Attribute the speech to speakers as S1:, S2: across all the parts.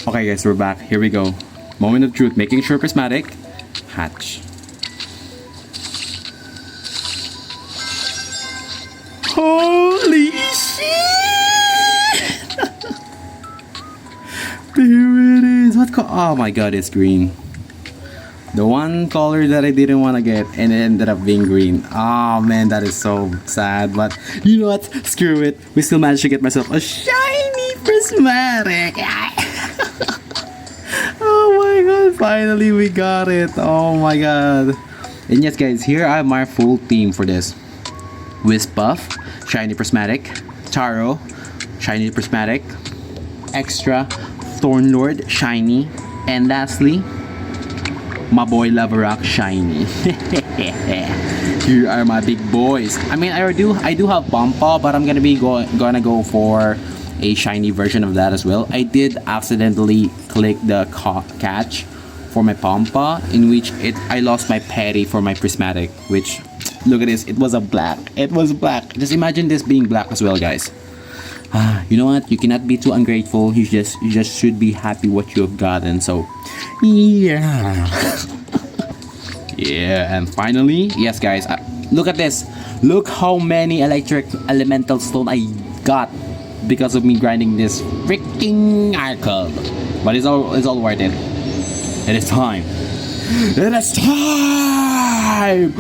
S1: Okay guys, we're back. Here we go. Moment of truth. Making sure prismatic. Hatch. Holy shit! There it is. Oh my god, it's green. The one color that I didn't want to get and it ended up being green. Oh man, that is so sad. But you know what? Screw it. We still managed to get myself a shiny prismatic. Oh my god, finally we got it. Oh my god. And yes guys, here I have my full team for this. Wispuff, shiny prismatic. Taro, shiny prismatic. Extra, Thornlord, shiny. And lastly, my boy Lavarock, shiny. Here are my big boys. I mean, I do have Pampa, but I'm gonna gonna go for a shiny version of that as well. I did accidentally click the catch for my Pampa, in which I lost my Petty for my prismatic, which, look at this, it was a black. It was black. Just imagine this being black as well, guys. You know what? You cannot be too ungrateful. You just should be happy what you have gotten. So, yeah. Yeah, and finally, yes, guys. Look at this. Look how many electric elemental stone I got because of me grinding this freaking Arcub. But it's all worth it. It is time. It is time.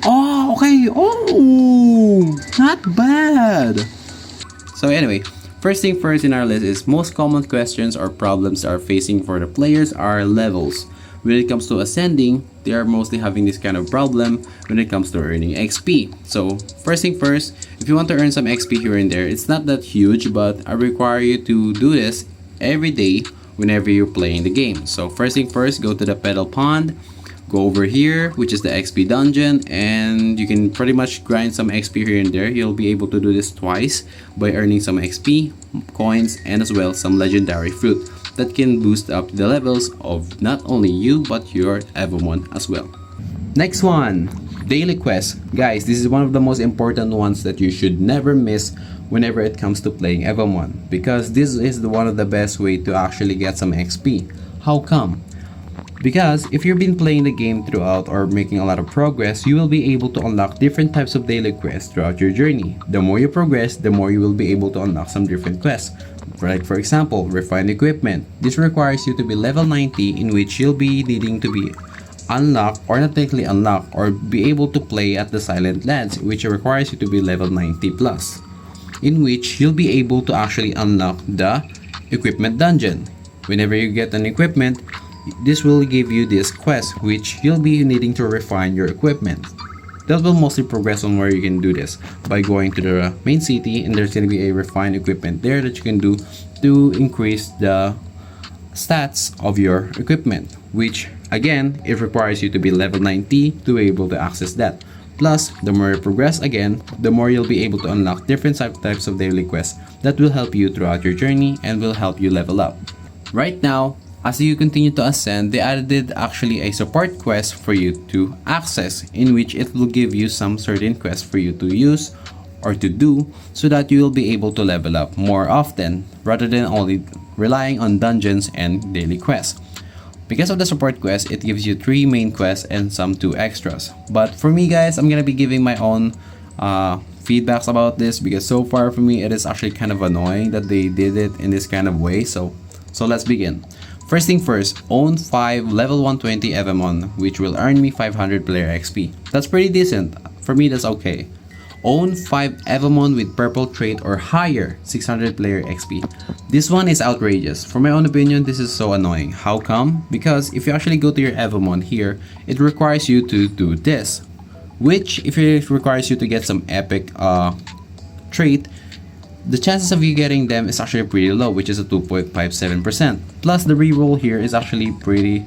S1: Oh, okay. Oh, not bad. So anyway, first thing first in our list is most common questions or problems that are facing for the players are levels. When it comes to ascending, they are mostly having this kind of problem when it comes to earning XP. So first thing first, if you want to earn some XP here and there, it's not that huge, but I require you to do this every day whenever you're playing the game. So first thing first, go to the Petal Pond. Go over here, which is the XP dungeon, and you can pretty much grind some XP here and there. You'll be able to do this twice by earning some XP, coins, and as well some legendary fruit that can boost up the levels of not only you but your Evomon as well. Next one, daily quest. Guys, this is one of the most important ones that you should never miss whenever it comes to playing Evomon, because this is one of the best way to actually get some XP. How come? Because if you've been playing the game throughout or making a lot of progress, you will be able to unlock different types of daily quests throughout your journey. The more you progress, the more you will be able to unlock some different quests. Like for example, refined equipment. This requires you to be level 90, in which you'll be needing to be unlocked, or not technically unlocked, or be able to play at the Silent Lands, which requires you to be level 90 plus. In which you'll be able to actually unlock the equipment dungeon. Whenever you get an equipment, this will give you this quest, which you'll be needing to refine your equipment. That will mostly progress on where you can do this by going to the main city, and there's going to be a refined equipment there that you can do to increase the stats of your equipment, which again, it requires you to be level 90 to be able to access that. Plus, the more you progress again, the more you'll be able to unlock different types of daily quests that will help you throughout your journey and will help you level up. Right now, as you continue to ascend, they added actually a support quest for you to access, in which it will give you some certain quests for you to use or to do so that you will be able to level up more often rather than only relying on dungeons and daily quests. Because of the support quest, it gives you 3 main quests and some 2 extras. But for me guys, I'm gonna be giving my own feedbacks about this, because so far for me it is actually kind of annoying that they did it in this kind of way. So let's begin. First thing first, own 5 level 120 Evomon, which will earn me 500 player XP. That's pretty decent. For me, that's okay. Own 5 Evomon with purple trait or higher, 600 player XP. This one is outrageous. For my own opinion, this is so annoying. How come? Because if you actually go to your Evomon here, it requires you to do this, which if it requires you to get some epic trait, the chances of you getting them is actually pretty low, which is a 2.57%. Plus the reroll here is actually pretty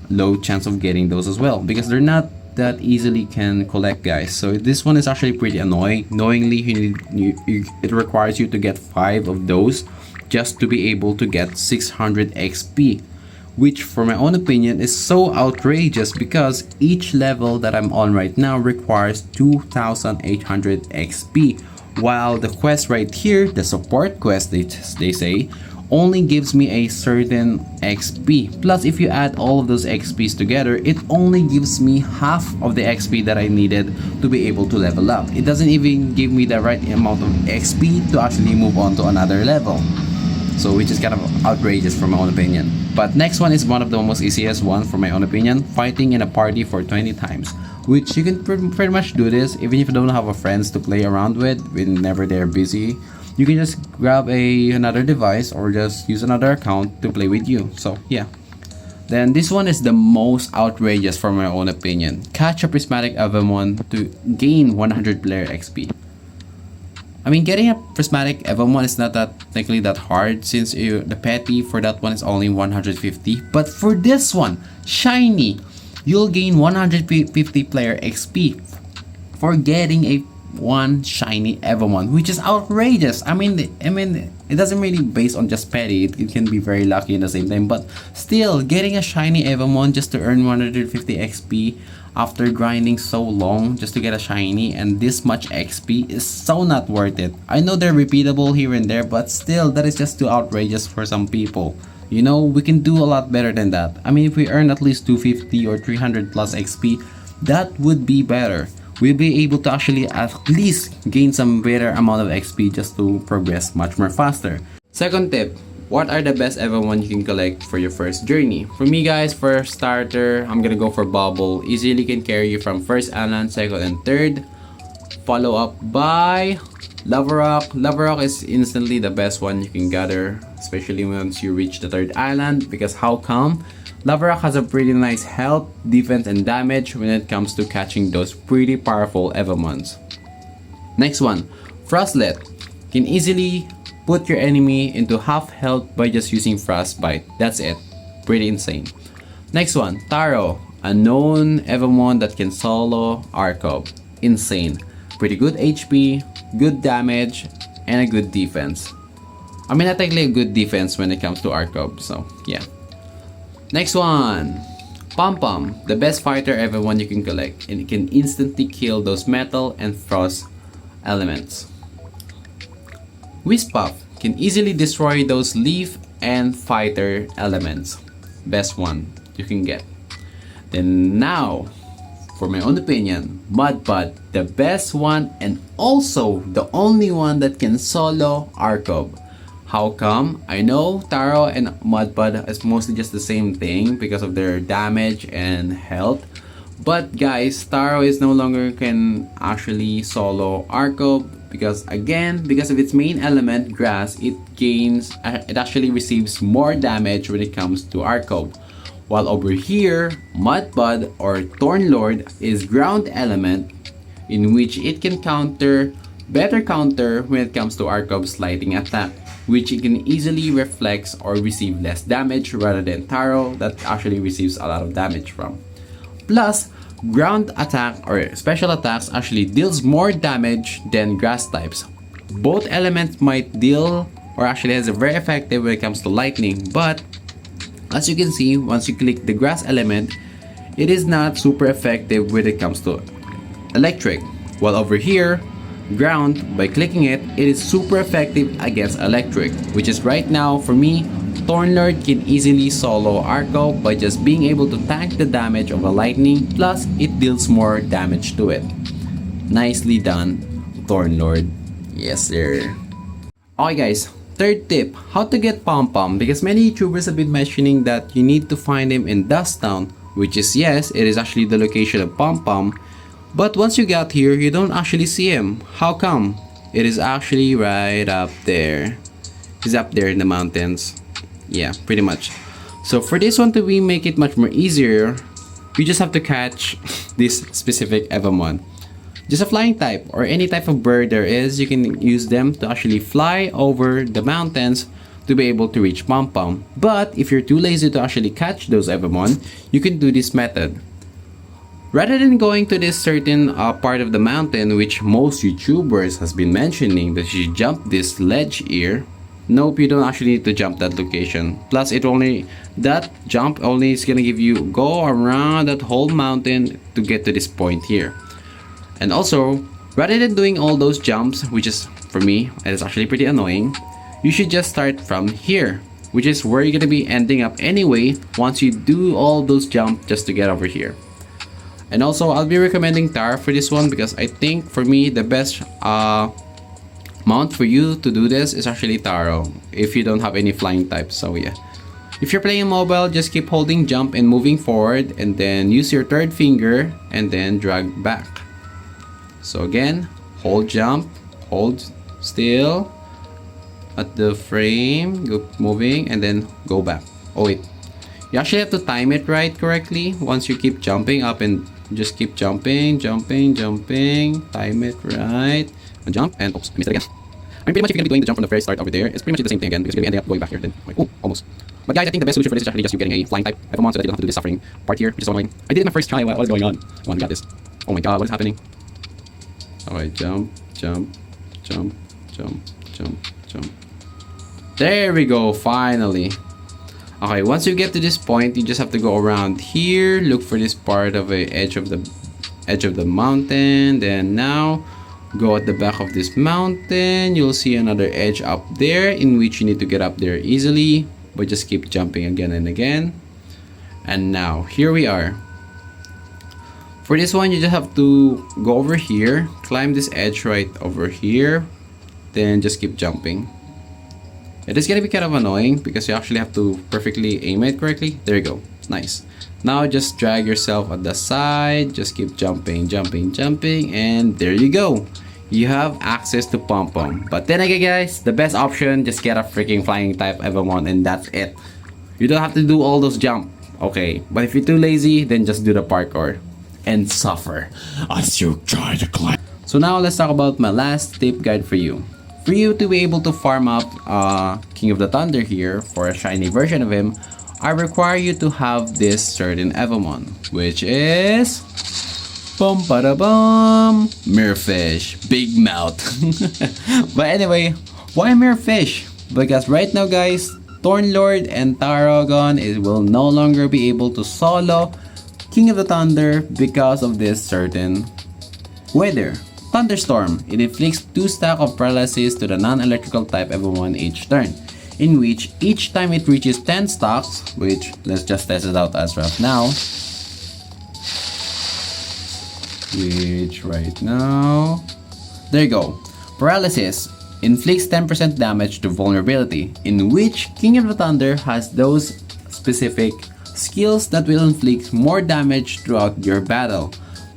S1: low chance of getting those as well, because they're not that easily can collect, guys. So this one is actually pretty annoying. Knowingly, it requires you to get 5 of those just to be able to get 600 XP, which for my own opinion is so outrageous, because each level that I'm on right now requires 2800 XP, while the quest right here, the support quest, they say, only gives me a certain XP. Plus, if you add all of those XPs together, it only gives me half of the XP that I needed to be able to level up. It doesn't even give me the right amount of XP to actually move on to another level. So which is kind of outrageous for my own opinion. But next one is one of the most easiest one for my own opinion, fighting in a party for 20 times. Which you can pretty much do this even if you don't have a friends to play around with whenever they're busy. You can just grab another device or just use another account to play with you. So yeah. Then this one is the most outrageous for my own opinion. Catch a prismatic Evomon to gain 100 player XP. I mean, getting a prismatic Evomon is not that technically that hard since the petty for that one is only 150. But for this one, shiny, you'll gain 150 player XP for getting a one shiny Evomon, which is outrageous. I mean, it doesn't really based on just petty. It can be very lucky in the same time, but still, getting a shiny Evomon just to earn 150 XP after grinding so long just to get a shiny and this much XP is so not worth it. I know they're repeatable here and there, but still, that is just too outrageous for some people. You know, we can do a lot better than that. I mean, if we earn at least 250 or 300 plus XP, that would be better. We'll be able to actually at least gain some better amount of XP just to progress much more faster. Second tip, what are the best Evomon you can collect for your first journey? For me guys, for starter, I'm gonna go for Bubble. Easily can carry you from first island, second and third. Follow up by Lavarok. Lavarok is instantly the best one you can gather, especially once you reach the third island, because how come? Lavarok has a pretty nice health, defense, and damage when it comes to catching those pretty powerful Evomons. Next one, Frostlet can easily put your enemy into half health by just using Frostbite. That's it. Pretty insane. Next one, Taro, a known Evomon that can solo Arcub. Insane. Pretty good HP, good damage, and a good defense. I mean, not technically a good defense when it comes to Arcub, so yeah. Next one, Pom-Pom, the best fighter Evomon you can collect, and it can instantly kill those metal and frost elements. Wispuff can easily destroy those leaf and fighter elements. Best one you can get. Then now, for my own opinion, Mudbud, the best one and also the only one that can solo Arcub. How come? I know Taro and Mudbud is mostly just the same thing because of their damage and health. But guys, Taro is no longer can actually solo Arcub because again, because of its main element, grass, it actually receives more damage when it comes to Arcub. While over here, Mudbud or Thornlord is ground element in which it can better counter when it comes to Arcub's lightning attack, which it can easily reflect or receive less damage rather than Taro that actually receives a lot of damage from. Plus, ground attack or special attacks actually deals more damage than grass types. Both elements might deal or actually has a very effective when it comes to lightning, but as you can see, once you click the grass element, it is not super effective when it comes to electric. While over here, ground, by clicking it, it is super effective against electric, which is right now for me, Thornlord can easily solo Arcub by just being able to tank the damage of a lightning, plus it deals more damage to it. Nicely done, Thornlord. Yes sir. Okay guys, third tip, how to get Pom-Pom, because many YouTubers have been mentioning that you need to find him in Dust Town, which is yes, it is actually the location of Pom-Pom. But once you got here, you don't actually see him. How come? It is actually right up there. He's up there in the mountains. Yeah, pretty much. So for this one to make it much more easier, you just have to catch this specific Evomon. Just a flying type or any type of bird there is, you can use them to actually fly over the mountains to be able to reach Pom-Pom. But if you're too lazy to actually catch those Evomon, you can do this method. Rather than going to this certain part of the mountain, which most YouTubers has been mentioning that you jump this ledge here, nope, you don't actually need to jump that location. Plus, that jump only is gonna give you go around that whole mountain to get to this point here. And also, Rather than doing all those jumps, which is, for me, it is actually pretty annoying, you should just start from here, which is where you're gonna be ending up anyway once you do all those jumps just to get over here. And also, I'll be recommending Tara for this one because I think for me the best mount for you to do this is actually Taro if you don't have any flying types. So yeah, if you're playing mobile, just keep holding jump and moving forward, and then use your third finger and then drag back. So again, hold jump, hold still at the frame, go moving, and then go back. Oh wait, you actually have to time it right correctly. Once you keep jumping up and just keep jumping, time it right, and jump, and oops, I missed it again. I mean, pretty much if you're gonna be doing the jump from the very start over there, it's pretty much the same thing again because you're gonna end up going back here. Then, like, oh, almost. But guys, I think the best solution for this is actually just you getting a flying type Evomon so that you don't have to do this suffering part here, which is annoying. I did it my first try. What is going on? Come on, we got this. Oh my god, what is happening? Alright, jump. There we go, finally. Okay, once you get to this point, you just have to go around here, look for this part of the edge of the mountain. Then now, go at the back of this mountain. You'll see another edge up there in which you need to get up there easily, but just keep jumping again and again. And now, here we are. For this one, you just have to go over here, climb this edge right over here, then just keep jumping. It is gonna be kind of annoying because you actually have to perfectly aim it correctly. There you go, nice. Now just drag yourself at the side, just keep jumping, and there you go. You have access to Pom Pom. But then again guys, the best option, just get a freaking flying type Evomon and that's it. You don't have to do all those jump, okay? But if you're too lazy, then just do the parkour and suffer as you try to climb. So now let's talk about my last tip guide for you. For you to be able to farm up King of the Thunder here for a shiny version of him, I require you to have this certain Evomon, which is Mirrorfish, big mouth. But anyway, why Mirrorfish? Because right now guys, Thornlord and Tarragon will no longer be able to solo King of the Thunder because of this certain weather. Thunderstorm. It inflicts 2 stacks of paralysis to the non-electrical type Evomon each turn, in which each time it reaches 10 stacks, which let's just test it out as of now. Which right now, there you go. Paralysis inflicts 10% damage to vulnerability, in which King of the Thunder has those specific skills that will inflict more damage throughout your battle.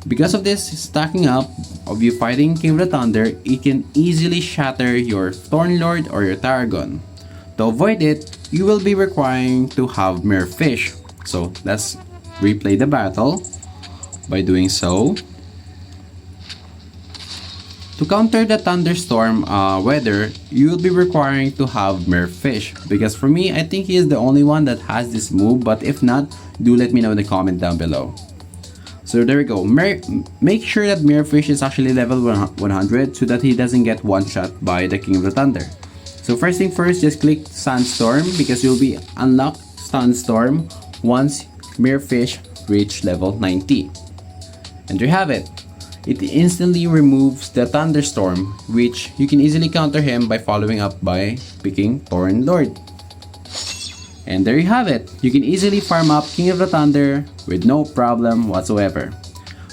S1: Because of this stacking up of you fighting King of the Thunder, it can easily shatter your Thornlord or your Tarragon. To avoid it, you will be requiring to have Mirrorfish. So let's replay the battle by doing so. To counter the thunderstorm weather, you will be requiring to have Mirrorfish. Because for me, I think he is the only one that has this move, but if not, do let me know in the comment down below. So there we go. Make sure that Mirrorfish is actually level 100 so that he doesn't get one shot by the King of the Thunder. So first thing first, just click Sandstorm because you'll be unlocked Sandstorm once Mirrorfish reach level 90. And there you have it. It instantly removes the Thunderstorm, which you can easily counter him by following up by picking Thornlord. And there you have it. You can easily farm up King of the Thunder with no problem whatsoever.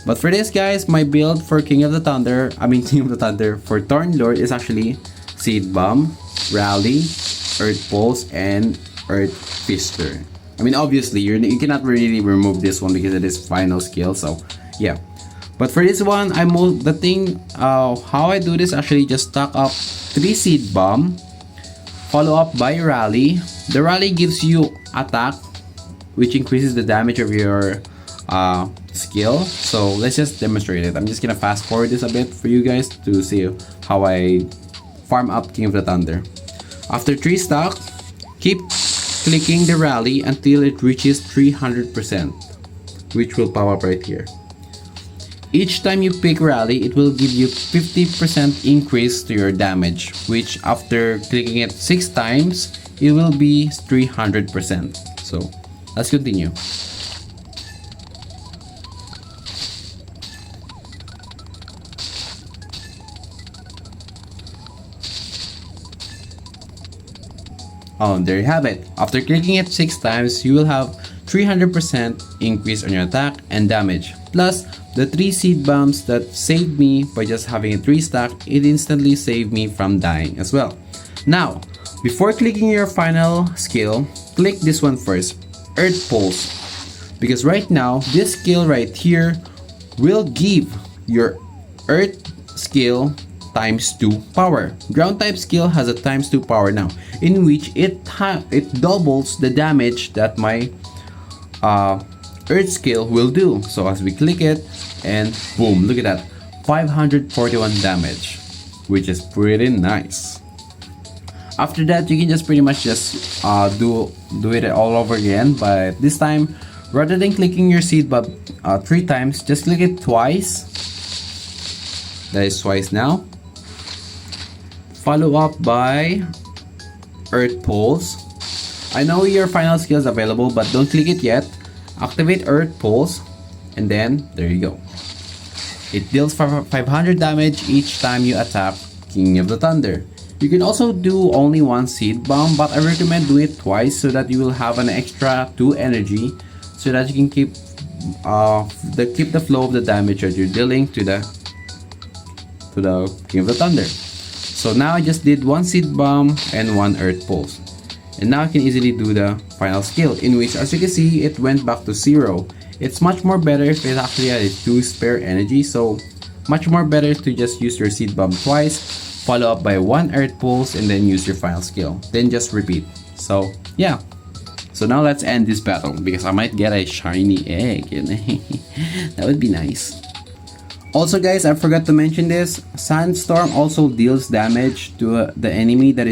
S1: But for this guys, my build for King of the Thunder for Thornlord is actually Seed Bomb, Rally, Earth Pulse, and Earth Fister. I mean obviously you cannot really remove this one because it is final skill, so yeah. But for this one, how I do this actually just stack up 3 Seed Bomb, follow up by Rally. The Rally gives you attack, which increases the damage of your skill. So let's just demonstrate it. I'm just gonna fast forward this a bit for you guys to see how I farm up King of the Thunder. After 3 stack, keep clicking the Rally until it reaches 300%, which will pop up right here. Each time you pick Rally, it will give you 50% increase to your damage, which after clicking it 6 times, it will be 300%. So let's continue. There you have it. After clicking it 6 times, you will have 300% increase on your attack and damage. Plus, the 3 seed bombs that saved me by just having a 3 stack, it instantly saved me from dying as well. Now, before clicking your final skill, click this one first, Earth Pulse. Because right now, this skill right here will give your Earth skill times 2 power. Ground type skill has a times 2 power now, in which it doubles the damage that my Earth skill will do. So as we click it, and boom, look at that, 541 damage, which is pretty nice. After that, you can just pretty much just do it all over again, but this time, rather than clicking your seed bob 3 times, just click it twice. That is twice now. Follow up by Earth Pulse. I know your final skill is available, but don't click it yet. Activate Earth Pulse, and then there you go. It deals 500 damage each time you attack King of the Thunder. You can also do only 1 seed bomb, but I recommend doing it twice so that you will have an extra 2 energy, so that you can keep the flow of the damage that you're dealing to the King of the Thunder. So now I just did 1 seed bomb and 1 Earth Pulse. And now I can easily do the final skill, in which, as you can see, it went back to 0. It's much more better if it actually has 2 spare energy, so much more better to just use your seed bomb twice, follow up by 1 Earth Pulse, and then use your final skill. Then just repeat. So yeah. So now let's end this battle, because I might get a shiny egg. That would be nice. Also guys, I forgot to mention this, Sandstorm also deals damage to the enemy that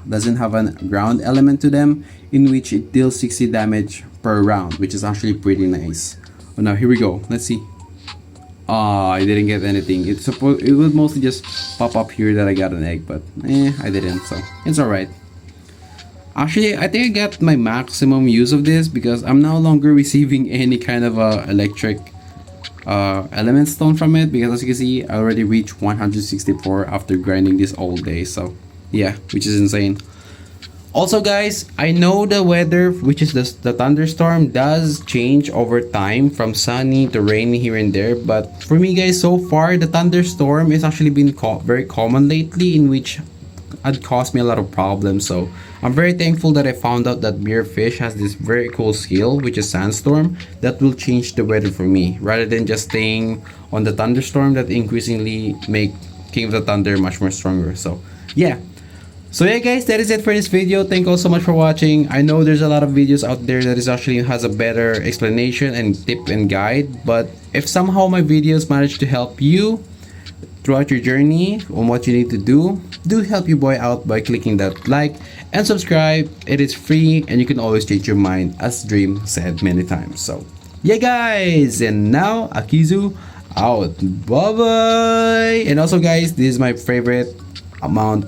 S1: doesn't have a ground element to them, in which it deals 60 damage per round, which is actually pretty nice. Oh, now here we go. Let's see. I didn't get anything. It would mostly just pop up here that I got an egg, but I didn't, so it's alright. Actually, I think I got my maximum use of this, because I'm no longer receiving any kind of electric element stone from it, because as you can see, I already reached 164 after grinding this all day. So yeah, which is insane. Also guys, I know the weather, which is the thunderstorm, does change over time from sunny to rainy here and there, but for me guys, so far the thunderstorm has actually been very common lately, in which had caused me a lot of problems. So I'm very thankful that I found out that Beerfish has this very cool skill, which is Sandstorm, that will change the weather for me, rather than just staying on the thunderstorm that increasingly make King of the Thunder much more stronger. So yeah. So yeah guys, that is it for this video. Thank you all so much for watching. I know there's a lot of videos out there that is actually has a better explanation and tip and guide, but if somehow my videos manage to help you throughout your journey on what you need to do help you boy out by clicking that like and subscribe. It is free and you can always change your mind, as Dream said many times. So yeah guys, and now Akizu out. Bye bye. And also guys, this is my favorite amount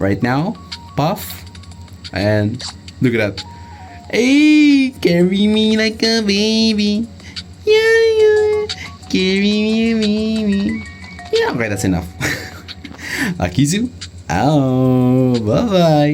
S1: right now, Puff, and look at that. Hey, carry me like a baby. Yeah, carry me, baby. Yeah, okay, that's enough. Akizu, out. Bye bye.